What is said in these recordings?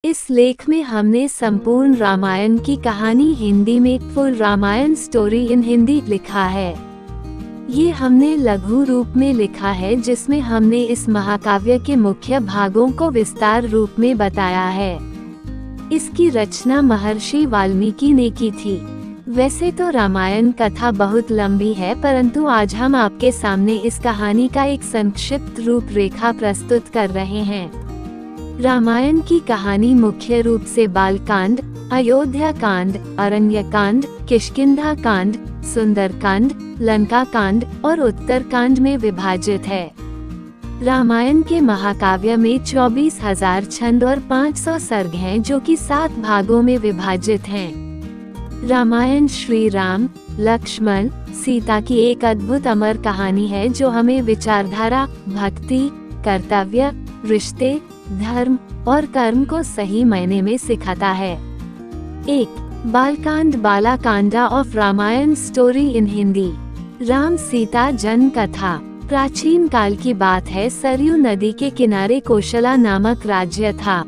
इस लेख में हमने संपूर्ण रामायण की कहानी हिंदी में full Ramayana story in Hindi लिखा है। ये हमने लघु रूप में लिखा है जिसमें हमने इस महाकाव्य के मुख्य भागों को विस्तार रूप में बताया है। इसकी रचना महर्षि वाल्मीकि ने की थी। वैसे तो रामायण कथा बहुत लंबी है, परंतु आज हम आपके सामने इस कहानी का एक संक्षिप्त रूपरेखा प्रस्तुत कर रहे हैं। रामायण की कहानी मुख्य रूप से बालकांड, अयोध्या कांड, अरण्य कांड, किष्किंधा कांड, सुंदरकांड, लंका कांड और उत्तरकांड में विभाजित है। रामायण के महाकाव्य में 24,000 छंद और 500 सर्ग हैं, जो कि 7 भागों में विभाजित हैं। रामायण श्री राम, लक्ष्मण, सीता की एक अद्भुत अमर कहानी है जो हमें विचारधारा, भक्ति, कर्तव्य, रिश्ते, धर्म और कर्म को सही मायने में सिखाता है। 1. Balkand Balakanda of Ramayan story in Hindi. Ram Sita जन्म कथा। प्राचीन काल की बात है। सरयू नदी के किनारे कोशला नामक राज्य था।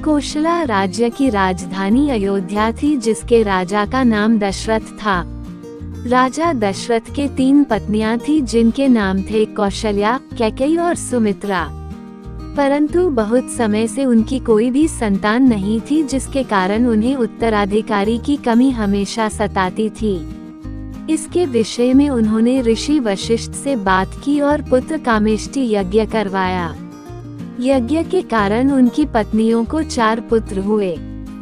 कोशला राज्य की राजधानी अयोध्या थी, जिसके राजा का नाम दशरथ था। राजा दशरथ के 3 पत्नियां थी, जिनके नाम थे कौशल्या, कैकेयी और सुमित्रा। परंतु बहुत समय से उनकी कोई भी संतान नहीं थी, जिसके कारण उन्हें उत्तराधिकारी की कमी हमेशा सताती थी। इसके विषय में उन्होंने ऋषि वशिष्ठ से बात की और पुत्र कामेष्टि यज्ञ करवाया। यज्ञ के कारण उनकी पत्नियों को 4 पुत्र हुए।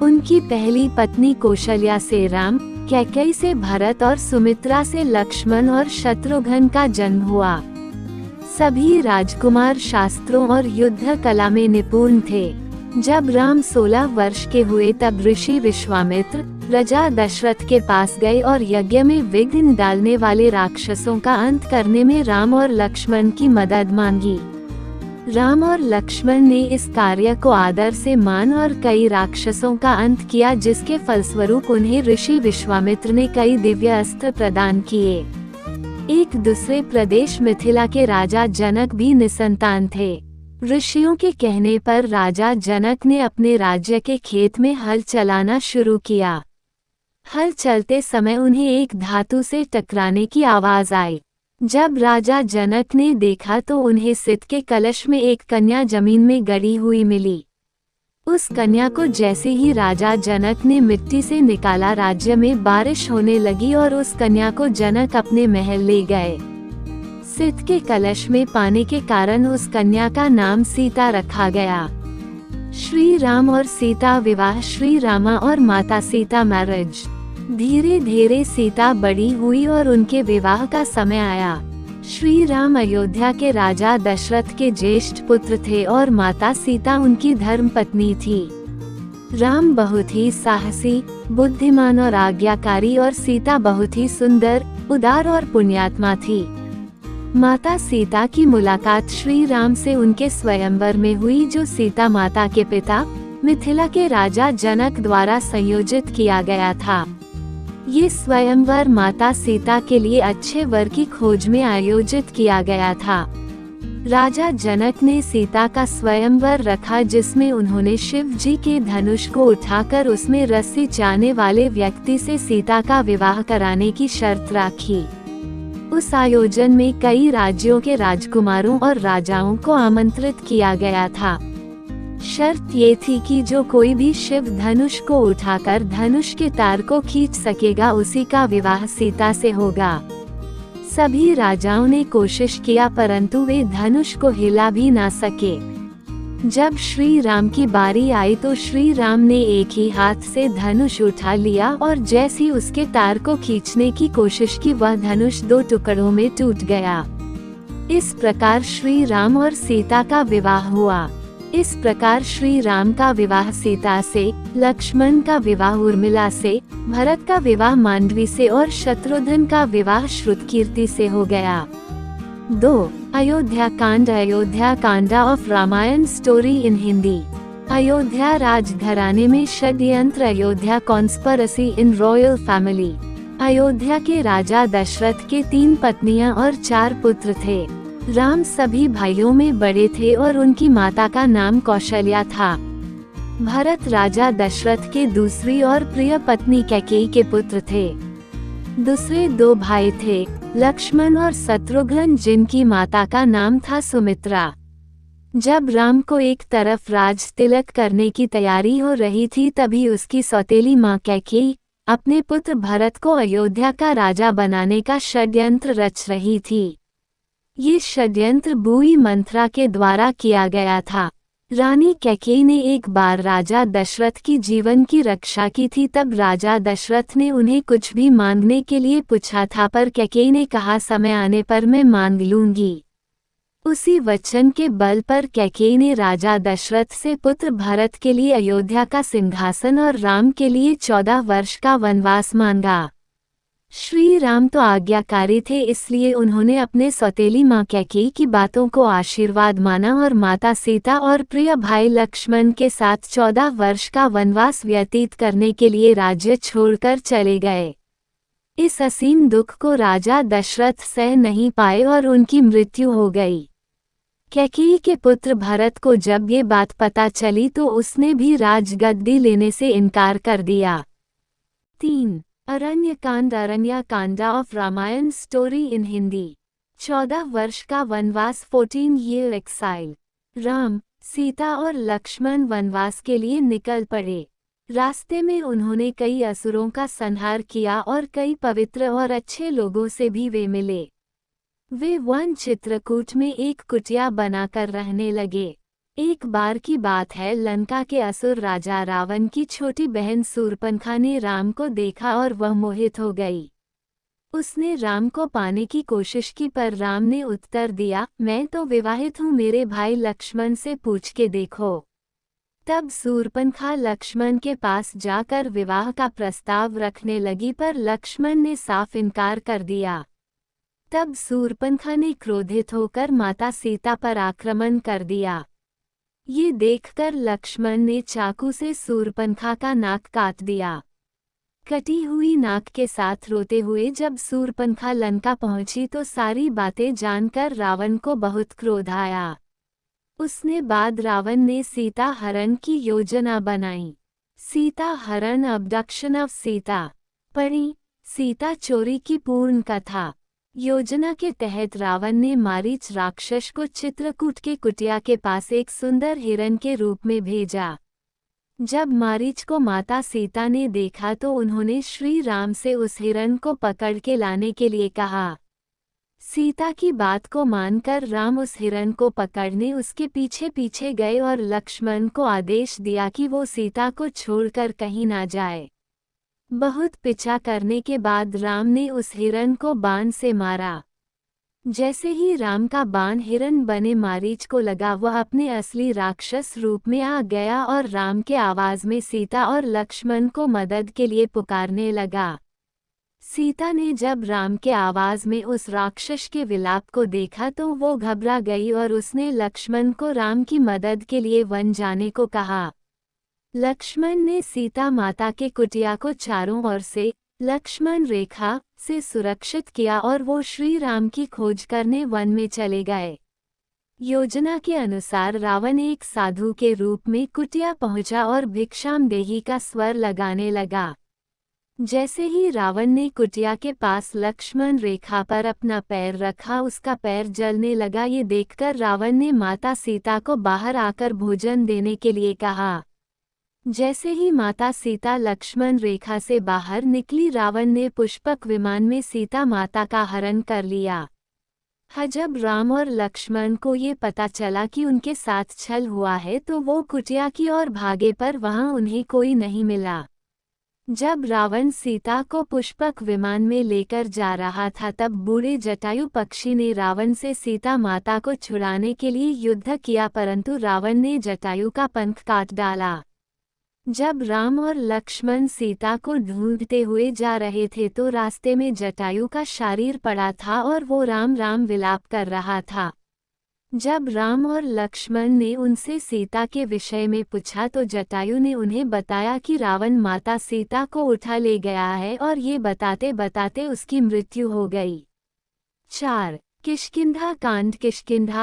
उनकी पहली पत्नी कौशल्या से राम, कैकेयी से भरत और सुमित्रा से लक्ष्मण और शत्रुघ्न का जन्म हुआ। सभी राजकुमार शास्त्रों और युद्ध कला में निपुण थे। जब राम 16 वर्ष के हुए तब ऋषि विश्वामित्र राजा दशरथ के पास गए और यज्ञ में विघ्न डालने वाले राक्षसों का अंत करने में राम और लक्ष्मण की मदद मांगी। राम और लक्ष्मण ने इस कार्य को आदर से मान और कई राक्षसों का अंत किया, जिसके फलस्वरूप उन्हें ऋषि विश्वामित्र ने कई दिव्य अस्त्र प्रदान किए। एक दूसरे प्रदेश मिथिला के राजा जनक भी निसंतान थे। ऋषियों के कहने पर राजा जनक ने अपने राज्य के खेत में हल चलाना शुरू किया। हल चलते समय उन्हें एक धातु से टकराने की आवाज आई। जब राजा जनक ने देखा तो उन्हें सित के कलश में एक कन्या जमीन में गड़ी हुई मिली। उस कन्या को जैसे ही राजा जनक ने मिट्टी से निकाला, राज्य में बारिश होने लगी और उस कन्या को जनक अपने महल ले गए। सित के कलश में पाने के कारण उस कन्या का नाम सीता रखा गया। श्री राम और सीता विवाह। श्री रामा और माता सीता मैरिज। धीरे धीरे सीता बड़ी हुई और उनके विवाह का समय आया। श्री राम अयोध्या के राजा दशरथ के ज्येष्ठ पुत्र थे और माता सीता उनकी धर्म पत्नी थी। राम बहुत ही साहसी, बुद्धिमान और आज्ञाकारी और सीता बहुत ही सुंदर, उदार और पुण्यात्मा थी। माता सीता की मुलाकात श्री राम से उनके स्वयंवर में हुई, जो सीता माता के पिता मिथिला के राजा जनक द्वारा संयोजित किया गया था। ये स्वयंवर माता सीता के लिए अच्छे वर की खोज में आयोजित किया गया था। राजा जनक ने सीता का स्वयंवर रखा, जिसमें उन्होंने शिव जी के धनुष को उठाकर उसमें रस्सी चाहने वाले व्यक्ति से सीता का विवाह कराने की शर्त रखी। उस आयोजन में कई राज्यों के राजकुमारों और राजाओं को आमंत्रित किया गया था। शर्त ये थी कि जो कोई भी शिव धनुष को उठाकर धनुष के तार को खींच सकेगा, उसी का विवाह सीता से होगा। सभी राजाओं ने कोशिश किया, परंतु वे धनुष को हिला भी ना सके। जब श्री राम की बारी आई तो श्री राम ने एक ही हाथ से धनुष उठा लिया और जैसे ही उसके तार को खींचने की कोशिश की, वह धनुष 2 टुकड़ों में टूट गया। इस प्रकार श्री राम और सीता का विवाह हुआ। इस प्रकार श्री राम का विवाह सीता से, लक्ष्मण का विवाह उर्मिला से, भरत का विवाह मांडवी से और शत्रुघ्न का विवाह श्रुतकीर्ति से हो गया। 2. Ayodhya Kand. Ayodhya Kanda of Ramayan story in Hindi. Ayodhya राजघराने में षड्यंत्र। Ayodhya conspiracy in royal family. Ayodhya के राजा दशरथ के 3 पत्नियां और 4 पुत्र थे। राम सभी भाइयों में बड़े थे और उनकी माता का नाम कौशल्या था। भरत राजा दशरथ के दूसरी और प्रिय पत्नी कैकेयी के पुत्र थे। दूसरे दो भाई थे, लक्ष्मण और शत्रुघ्न, जिनकी माता का नाम था सुमित्रा। जब राम को एक तरफ राज तिलक करने की तैयारी हो रही थी, तभी उसकी सौतेली माँ कैकेयी अपने पुत्र भरत को अयोध्या का राजा बनाने का षड्यंत्र रच रही थी। ये षड्यंत्र बुई मंथरा के द्वारा किया गया था। रानी कैकेयी ने एक बार राजा दशरथ की जीवन की रक्षा की थी। तब राजा दशरथ ने उन्हें कुछ भी मांगने के लिए पूछा था, पर कैकेयी ने कहा, समय आने पर मैं मांग लूंगी। उसी वचन के बल पर कैकेयी ने राजा दशरथ से पुत्र भरत के लिए अयोध्या का सिंहासन और राम के लिए 14 वर्ष का वनवास मांगा। श्री राम तो आज्ञाकारी थे, इसलिए उन्होंने अपने सौतेली माँ कैकेयी की बातों को आशीर्वाद माना और माता सीता और प्रिय भाई लक्ष्मण के साथ 14 वर्ष का वनवास व्यतीत करने के लिए राज्य छोड़कर चले गए। इस असीम दुख को राजा दशरथ सह नहीं पाए और उनकी मृत्यु हो गई। कैकेयी के पुत्र भरत को जब ये बात पता चली तो उसने भी राजगद्दी लेने से इनकार कर दिया। 3. Aranyakand of Ramayan story in Hindi. 14 वर्ष का वनवास 14 ईयर एक्साइल। राम, सीता और लक्ष्मण वनवास के लिए निकल पड़े। रास्ते में उन्होंने कई असुरों का संहार किया और कई पवित्र और अच्छे लोगों से भी वे मिले। वे वन चित्रकूट में एक कुटिया बनाकर रहने लगे। एक बार की बात है, लंका के असुर राजा रावण की छोटी बहन शूर्पणखा ने राम को देखा और वह मोहित हो गई। उसने राम को पाने की कोशिश की, पर राम ने उत्तर दिया, मैं तो विवाहित हूँ, मेरे भाई लक्ष्मण से पूछ के देखो। तब शूर्पणखा लक्ष्मण के पास जाकर विवाह का प्रस्ताव रखने लगी, पर लक्ष्मण ने साफ इनकार कर दिया। तब शूर्पणखा ने क्रोधित होकर माता सीता पर आक्रमण कर दिया। ये देखकर लक्ष्मण ने चाकू से शूर्पणखा का नाक काट दिया। कटी हुई नाक के साथ रोते हुए जब शूर्पणखा लंका पहुंची तो सारी बातें जानकर रावण को बहुत क्रोध आया। उसने बाद रावण ने सीता हरण की योजना बनाई। सीता हरण, अबडक्शन ऑफ सीता। पढ़ी सीता चोरी की पूर्ण कथा। योजना के तहत रावण ने मारीच राक्षस को चित्रकूट के कुटिया के पास एक सुंदर हिरण के रूप में भेजा। जब मारीच को माता सीता ने देखा तो उन्होंने श्री राम से उस हिरण को पकड़ के लाने के लिए कहा। सीता की बात को मानकर राम उस हिरण को पकड़ने उसके पीछे पीछे गए और लक्ष्मण को आदेश दिया कि वो सीता को छोड़कर कहीं ना जाए। बहुत पीछा करने के बाद राम ने उस हिरण को बाण से मारा। जैसे ही राम का बाण हिरण बने मारीच को लगा, वह अपने असली राक्षस रूप में आ गया और राम के आवाज में सीता और लक्ष्मण को मदद के लिए पुकारने लगा। सीता ने जब राम के आवाज में उस राक्षस के विलाप को देखा तो वो घबरा गई और उसने लक्ष्मण को राम की मदद के लिए वन जाने को कहा। लक्ष्मण ने सीता माता के कुटिया को चारों ओर से लक्ष्मण रेखा से सुरक्षित किया और वो श्री राम की खोज करने वन में चले गए। योजना के अनुसार रावण एक साधु के रूप में कुटिया पहुंचा और भिक्षामदेही का स्वर लगाने लगा। जैसे ही रावण ने कुटिया के पास लक्ष्मण रेखा पर अपना पैर रखा, उसका पैर जलने लगा। ये देखकर रावण ने माता सीता को बाहर आकर भोजन देने के लिए कहा। जैसे ही माता सीता लक्ष्मण रेखा से बाहर निकली, रावण ने पुष्पक विमान में सीता माता का हरण कर लिया। जब राम और लक्ष्मण को ये पता चला कि उनके साथ छल हुआ है तो वो कुटिया की ओर भागे, पर वहां उन्हें कोई नहीं मिला। जब रावण सीता को पुष्पक विमान में लेकर जा रहा था तब बूढ़े जटायु पक्षी ने रावण से सीता माता को छुड़ाने के लिए युद्ध किया, परंतु रावण ने जटायु का पंख काट डाला। जब राम और लक्ष्मण सीता को ढूंढते हुए जा रहे थे तो रास्ते में जटायु का शरीर पड़ा था और वो राम राम विलाप कर रहा था। जब राम और लक्ष्मण ने उनसे सीता के विषय में पूछा तो जटायु ने उन्हें बताया कि रावण माता सीता को उठा ले गया है और ये बताते बताते उसकी मृत्यु हो गई। 4. किष्किंधा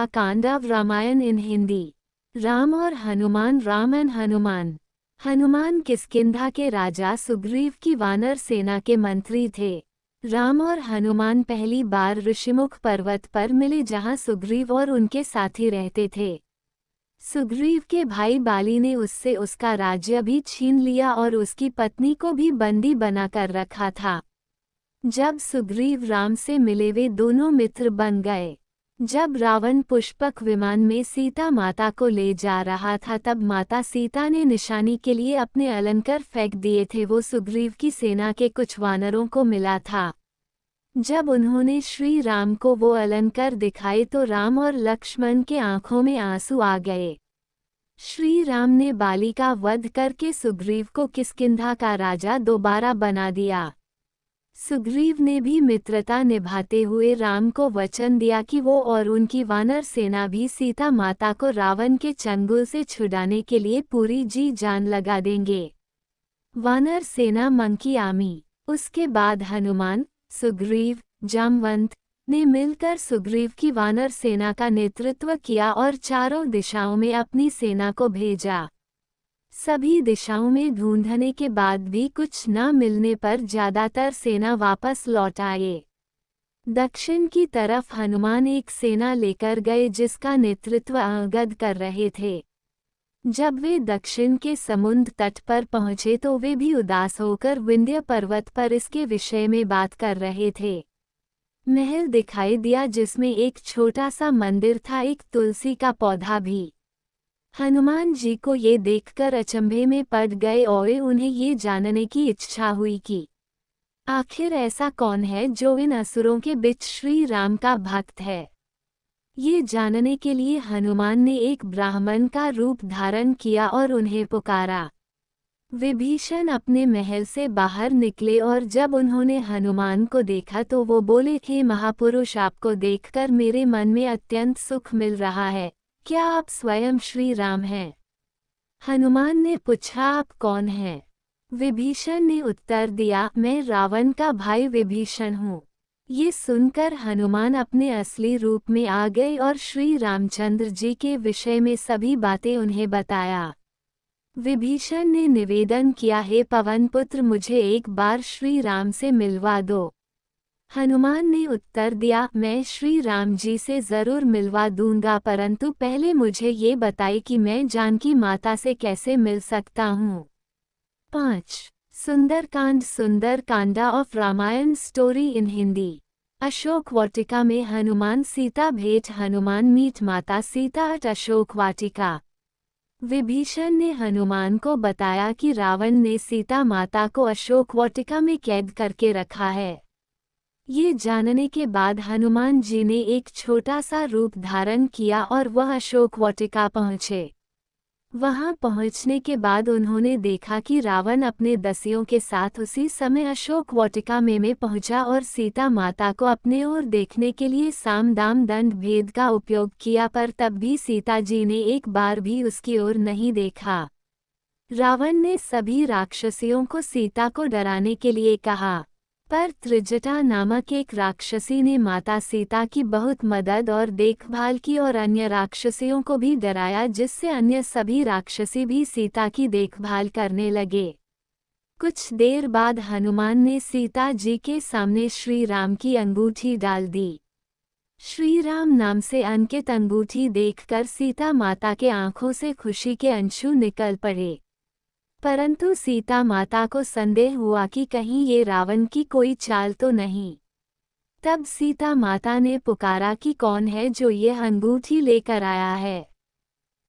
कांड ऑफ रामायण इन हिंदी। राम और हनुमान, राम एंड हनुमान। हनुमान किष्किंधा के राजा सुग्रीव की वानर सेना के मंत्री थे। राम और हनुमान पहली बार ऋषिमुख पर्वत पर मिले जहां सुग्रीव और उनके साथी रहते थे। सुग्रीव के भाई बाली ने उससे उसका राज्य भी छीन लिया और उसकी पत्नी को भी बंदी बनाकर रखा था। जब सुग्रीव राम से मिले वे दोनों मित्र बन गए। जब रावण पुष्पक विमान में सीता माता को ले जा रहा था तब माता सीता ने निशानी के लिए अपने अलंकार फेंक दिए थे। वो सुग्रीव की सेना के कुछ वानरों को मिला था। जब उन्होंने श्री राम को वो अलंकार दिखाए तो राम और लक्ष्मण के आंखों में आंसू आ गए। श्री राम ने बाली का वध करके सुग्रीव को किष्किंधा का राजा दोबारा बना दिया। सुग्रीव ने भी मित्रता निभाते हुए राम को वचन दिया कि वो और उनकी वानर सेना भी सीता माता को रावण के चंगुल से छुड़ाने के लिए पूरी जी जान लगा देंगे। वानर सेना मंकी आर्मी। उसके बाद हनुमान, सुग्रीव, जामवंत ने मिलकर सुग्रीव की वानर सेना का नेतृत्व किया और चारों दिशाओं में अपनी सेना को भेजा। सभी दिशाओं में ढूंढने के बाद भी कुछ न मिलने पर ज्यादातर सेना वापस लौट आए। दक्षिण की तरफ हनुमान एक सेना लेकर गए जिसका नेतृत्व अंगद कर रहे थे। जब वे दक्षिण के समुद्र तट पर पहुंचे तो वे भी उदास होकर विंध्य पर्वत पर इसके विषय में बात कर रहे थे। महल दिखाई दिया जिसमें एक छोटा सा मंदिर था, एक तुलसी का पौधा भी। हनुमान जी को ये देखकर अचंभे में पड़ गए और उन्हें ये जानने की इच्छा हुई कि आखिर ऐसा कौन है जो इन असुरों के बीच श्री राम का भक्त है। ये जानने के लिए हनुमान ने एक ब्राह्मण का रूप धारण किया और उन्हें पुकारा। विभीषण अपने महल से बाहर निकले और जब उन्होंने हनुमान को देखा तो वो बोले, हे महापुरुष, आपको देखकर मेरे मन में अत्यंत सुख मिल रहा है। क्या आप स्वयं श्री राम हैं? हनुमान ने पूछा, आप कौन हैं? विभीषण ने उत्तर दिया, मैं रावण का भाई विभीषण हूँ। ये सुनकर हनुमान अपने असली रूप में आ गए और श्री रामचंद्र जी के विषय में सभी बातें उन्हें बताया। विभीषण ने निवेदन किया, हे पवन पुत्र, मुझे एक बार श्री राम से मिलवा दो। हनुमान ने उत्तर दिया, मैं श्री राम जी से जरूर मिलवा दूंगा, परंतु पहले मुझे ये बताइए कि मैं जानकी माता से कैसे मिल सकता हूँ। 5. Sunderkand. Sundarakanda of Ramayan story in Hindi. Ashok Vatika में हनुमान सीता भेंट। Hanuman meet Mata Sita at Ashok Vatika. विभीषण ने हनुमान को बताया कि रावण ने सीता माता को अशोक वाटिका में कैद करके रखा है। ये जानने के बाद हनुमान जी ने एक छोटा सा रूप धारण किया और वह अशोक वाटिका पहुँचे। वहां पहुंचने के बाद उन्होंने देखा कि रावण अपने दसियों के साथ उसी समय अशोक वाटिका में पहुंचा और सीता माता को अपने ओर देखने के लिए साम दाम दंड भेद का उपयोग किया, पर तब भी सीता जी ने एक बार भी उसकी ओर नहीं देखा। रावण ने सभी राक्षसियों को सीता को डराने के लिए कहा, पर त्रिजटा नामक एक राक्षसी ने माता सीता की बहुत मदद और देखभाल की और अन्य राक्षसियों को भी डराया, जिससे अन्य सभी राक्षसी भी सीता की देखभाल करने लगे। कुछ देर बाद हनुमान ने सीता जी के सामने श्री राम की अंगूठी डाल दी। श्री राम नाम से अंकित अंगूठी देखकर सीता माता के आंखों से खुशी के अंशु निकल पड़े, परंतु सीता माता को संदेह हुआ कि कहीं ये रावण की कोई चाल तो नहीं। तब सीता माता ने पुकारा कि कौन है जो ये अंगूठी लेकर आया है।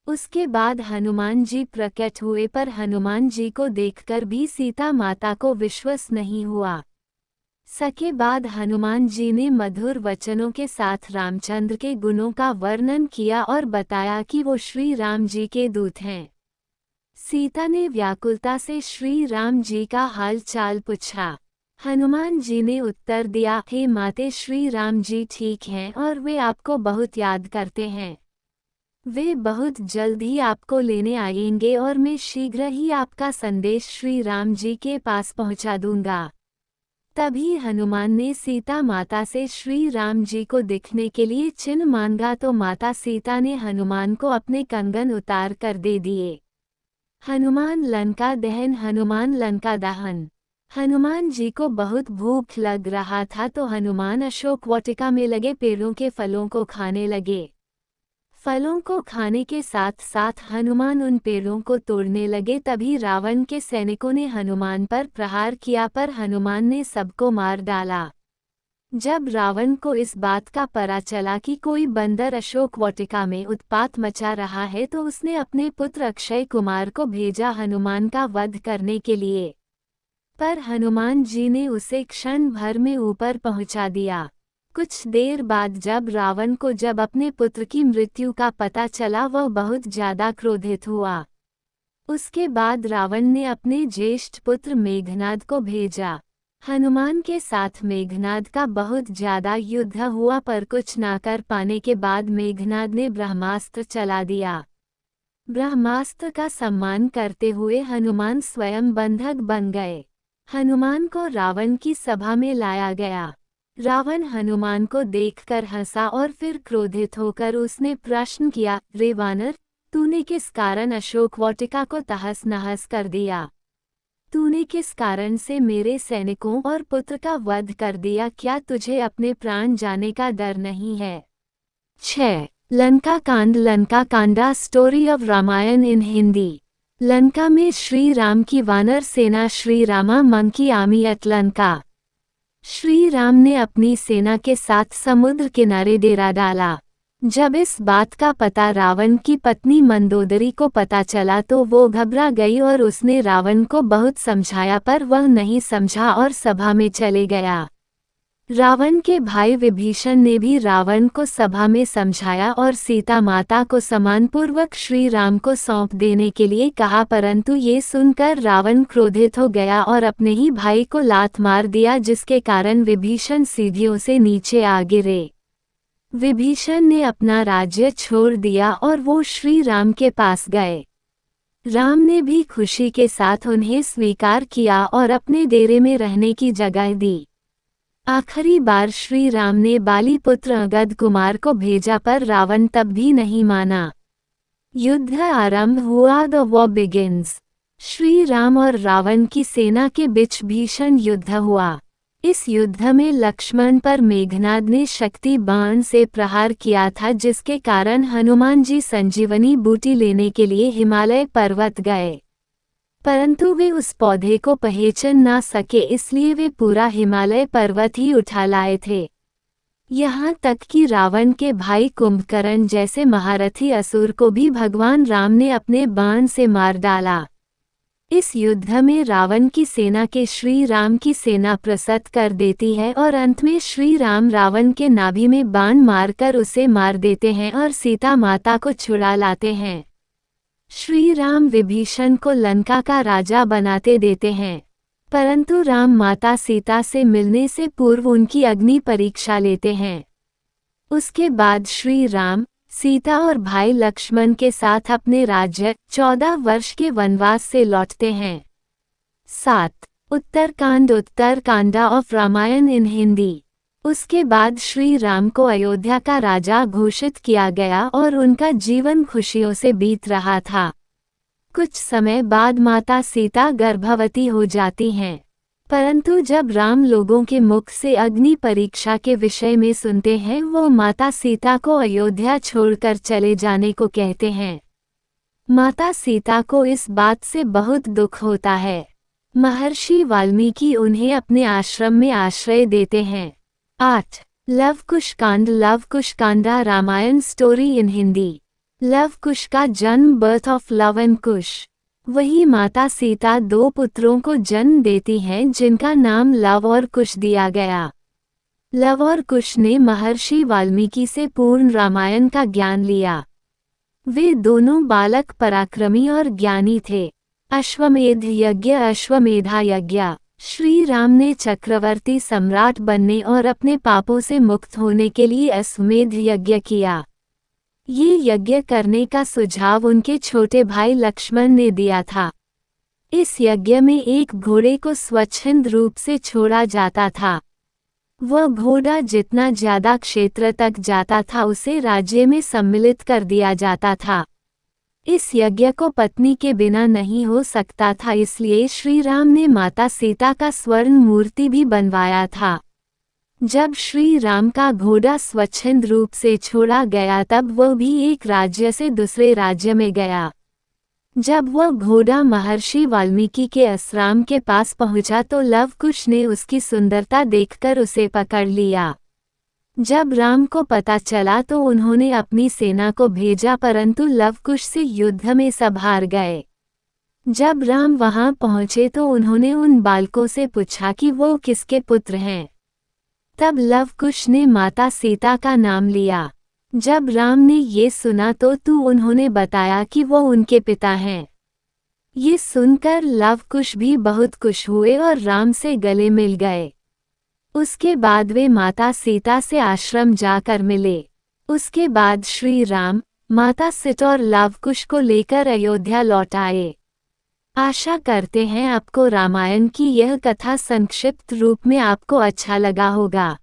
उसके बाद हनुमान जी प्रकट हुए, पर हनुमान जी को देखकर भी सीता माता को विश्वास नहीं हुआ। सके बाद हनुमान जी ने मधुर वचनों के साथ रामचंद्र के गुणों का वर्णन किया और बताया कि वो श्री राम जी के दूत हैं। सीता ने व्याकुलता से श्री राम जी का हाल चाल पूछा। हनुमान जी ने उत्तर दिया, हे माते, श्री राम जी ठीक हैं और वे आपको बहुत याद करते हैं। वे बहुत जल्द ही आपको लेने आएंगे और मैं शीघ्र ही आपका संदेश श्री राम जी के पास पहुंचा दूंगा। तभी हनुमान ने सीता माता से श्री राम जी को दिखने के लिए चिन्ह मांगा तो माता सीता ने हनुमान को अपने कंगन उतार कर दे दिए। हनुमान लंका दहन। हनुमान लंका दहन। हनुमान जी को बहुत भूख लग रहा था तो हनुमान अशोक वाटिका में लगे पेड़ों के फलों को खाने लगे। फलों को खाने के साथ साथ हनुमान उन पेड़ों को तोड़ने लगे। तभी रावण के सैनिकों ने हनुमान पर प्रहार किया पर हनुमान ने सबको मार डाला। जब रावण को इस बात का पता चला कि कोई बंदर अशोक वाटिका में उत्पात मचा रहा है तो उसने अपने पुत्र अक्षय कुमार को भेजा हनुमान का वध करने के लिए। पर हनुमान जी ने उसे क्षण भर में ऊपर पहुंचा दिया। कुछ देर बाद जब रावण को अपने पुत्र की मृत्यु का पता चला वह बहुत ज्यादा क्रोधित हुआ। उसके बाद रावण ने अपने ज्येष्ठ पुत्र मेघनाद को भेजा। हनुमान के साथ मेघनाद का बहुत ज्यादा युद्ध हुआ पर कुछ ना कर पाने के बाद मेघनाद ने ब्रह्मास्त्र चला दिया। ब्रह्मास्त्र का सम्मान करते हुए हनुमान स्वयं बंधक बन गए। हनुमान को रावण की सभा में लाया गया। रावण हनुमान को देखकर हंसा और फिर क्रोधित होकर उसने प्रश्न किया, रे वानर, तूने किस कारण अशोक वाटिका को तहस नहस कर दिया? तूने किस कारण से मेरे सैनिकों और पुत्र का वध कर दिया? क्या तुझे अपने प्राण जाने का डर नहीं है? 6. लंका कांड। लंका कांडा स्टोरी ऑफ रामायण इन हिंदी। लंका में श्री राम की वानर सेना। Shri Rama monkey army at Lanka. Shri Ram ने अपनी सेना के साथ समुद्र किनारे डेरा डाला। जब इस बात का पता रावण की पत्नी मंदोदरी को पता चला तो वो घबरा गई और उसने रावण को बहुत समझाया पर वह नहीं समझा और सभा में चले गया। रावण के भाई विभीषण ने भी रावण को सभा में समझाया और सीता माता को सम्मानपूर्वक श्री राम को सौंप देने के लिए कहा, परंतु ये सुनकर रावण क्रोधित हो गया और अपने ही भाई को लात मार दिया जिसके कारण विभीषण सीढ़ियों से नीचे आ गिरे। विभीषण ने अपना राज्य छोड़ दिया और वो श्री राम के पास गए। राम ने भी खुशी के साथ उन्हें स्वीकार किया और अपने डेरे में रहने की जगह दी। आखिरी बार श्री राम ने बाली पुत्र अंगद कुमार को भेजा पर रावण तब भी नहीं माना। युद्ध आरंभ हुआ। The war begins. Shri Ram और रावण की सेना के बीच भीषण युद्ध हुआ। इस युद्ध में लक्ष्मण पर मेघनाद ने शक्ति बाण से प्रहार किया था जिसके कारण हनुमान जी संजीवनी बूटी लेने के लिए हिमालय पर्वत गए, परंतु वे उस पौधे को पहचान ना सके इसलिए वे पूरा हिमालय पर्वत ही उठा लाए थे। यहाँ तक कि रावण के भाई कुंभकर्ण जैसे महारथी असुर को भी भगवान राम ने अपने बाण से मार डाला। इस युद्ध में रावण की सेना के श्री राम की सेना प्रसत कर देती है और अंत में श्री राम रावण के नाभि में बाण मारकर उसे मार देते हैं और सीता माता को छुड़ा लाते हैं। श्री राम विभीषण को लंका का राजा बनाते देते हैं, परंतु राम माता सीता से मिलने से पूर्व उनकी अग्नि परीक्षा लेते हैं। उसके बाद श्री राम, सीता और भाई लक्ष्मण के साथ अपने राज्य 14 वर्ष के वनवास से लौटते हैं। 7. उत्तरकांड। उत्तरकांडा ऑफ रामायण इन हिंदी। उसके बाद श्री राम को अयोध्या का राजा घोषित किया गया और उनका जीवन खुशियों से बीत रहा था। कुछ समय बाद माता सीता गर्भवती हो जाती हैं, परंतु जब राम लोगों के मुख से अग्नि परीक्षा के विषय में सुनते हैं वो माता सीता को अयोध्या छोड़कर चले जाने को कहते हैं। माता सीता को इस बात से बहुत दुख होता है। महर्षि वाल्मीकि उन्हें अपने आश्रम में आश्रय देते हैं। 8. लव कुश कांड। Luv Kush Kanda Ramayan story in Hindi. लव कुश का जन्म। Birth of Luv and Kush. वही माता सीता 2 पुत्रों को जन्म देती हैं जिनका नाम लव और कुश दिया गया। लव और कुश ने महर्षि वाल्मीकि से पूर्ण रामायण का ज्ञान लिया। वे दोनों बालक पराक्रमी और ज्ञानी थे। अश्वमेध यज्ञ। अश्वमेधा यज्ञ। श्री राम ने चक्रवर्ती सम्राट बनने और अपने पापों से मुक्त होने के लिए अश्वमेध यज्ञ किया। ये यज्ञ करने का सुझाव उनके छोटे भाई लक्ष्मण ने दिया था। इस यज्ञ में एक घोड़े को स्वच्छंद रूप से छोड़ा जाता था। वह घोड़ा जितना ज्यादा क्षेत्र तक जाता था उसे राज्य में सम्मिलित कर दिया जाता था। इस यज्ञ को पत्नी के बिना नहीं हो सकता था, इसलिए श्री राम ने माता सीता का स्वर्ण मूर्ति भी बनवाया था। जब श्री राम का घोड़ा स्वच्छंद रूप से छोड़ा गया तब वह भी एक राज्य से दूसरे राज्य में गया। जब वह घोड़ा महर्षि वाल्मीकि के आश्रम के पास पहुंचा तो लव कुश ने उसकी सुंदरता देखकर उसे पकड़ लिया। जब राम को पता चला तो उन्होंने अपनी सेना को भेजा, परंतु लव कुश से युद्ध में सब हार गए। जब राम वहां पहुंचे तो उन्होंने उन बालकों से पूछा कि वो किसके पुत्र हैं। तब लव कुश ने माता सीता का नाम लिया। जब राम ने ये सुना तो उन्होंने बताया कि वो उनके पिता हैं। ये सुनकर लव कुश भी बहुत खुश हुए और राम से गले मिल गए। उसके बाद वे माता सीता से आश्रम जाकर मिले। उसके बाद श्री राम, माता सीता और लव कुश को लेकर अयोध्या लौट आए। आशा करते हैं आपको रामायण की यह कथा संक्षिप्त रूप में आपको अच्छा लगा होगा।